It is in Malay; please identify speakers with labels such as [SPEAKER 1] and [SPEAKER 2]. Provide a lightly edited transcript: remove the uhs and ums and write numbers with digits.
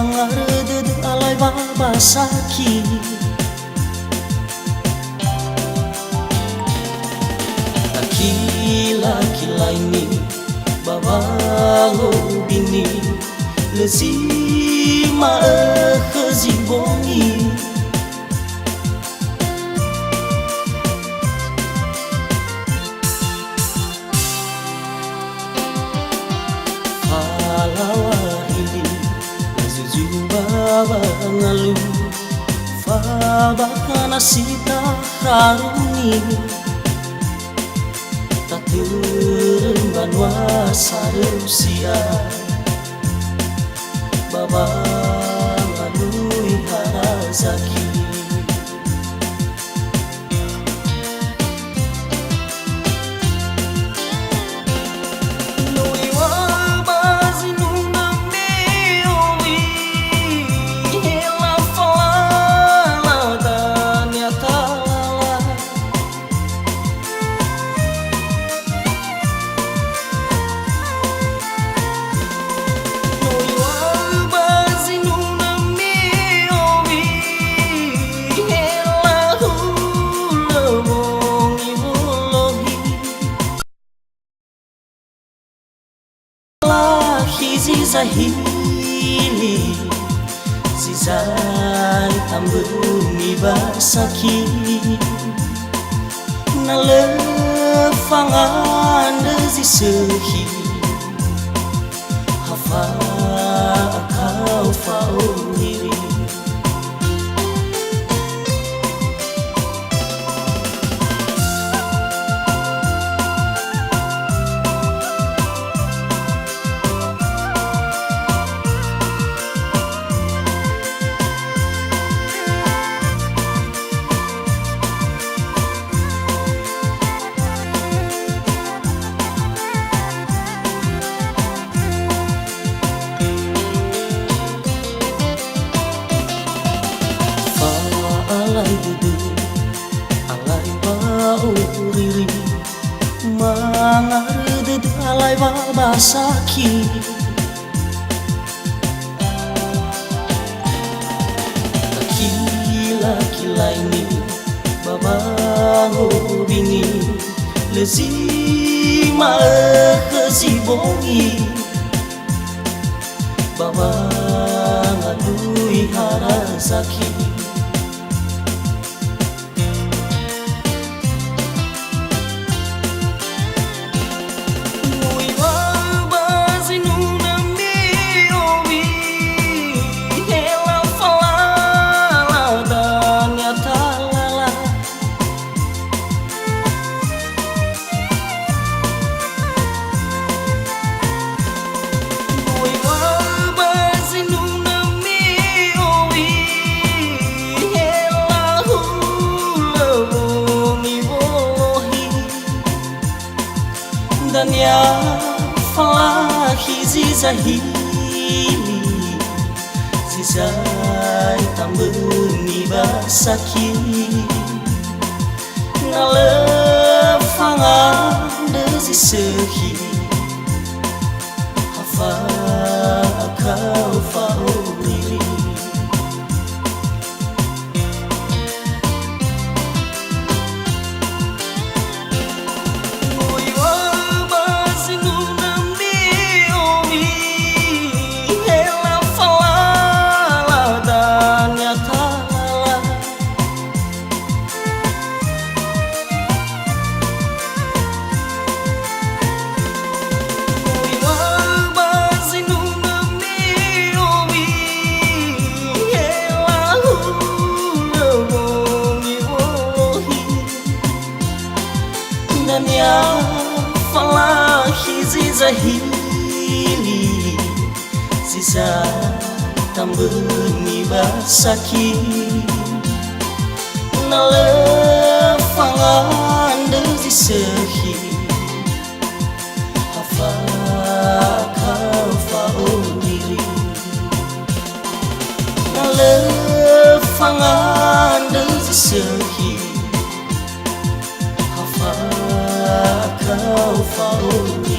[SPEAKER 1] mangareded alai babasaki Laki-laki ini babango bini lezima khazibongi Falawahili lezujubaba ngalu Fabakana sita haruni Teremban wasarusia Baba malui harazaki Lui wabazi nuna meowi Hela falala dan yatalala Zizahili Zizai tambungi basaki Nalefangan dezisehi Hafa akau fauliri Alai dudu, alai bau riri Mangareded alai babasaki Laki-laki ini babango bini lezima khazibongi Baba ngalui harazaki Dan ya falahi zizahili Zizai tambungi basaki Nalefangan dezisehi Hafa akau fauliri Dan ya falahi zizahili Zizai tambungi basaki Nalefangan dezisehi Hafa kau fauliri Nalefangan dezisehi Hafa kau fauliri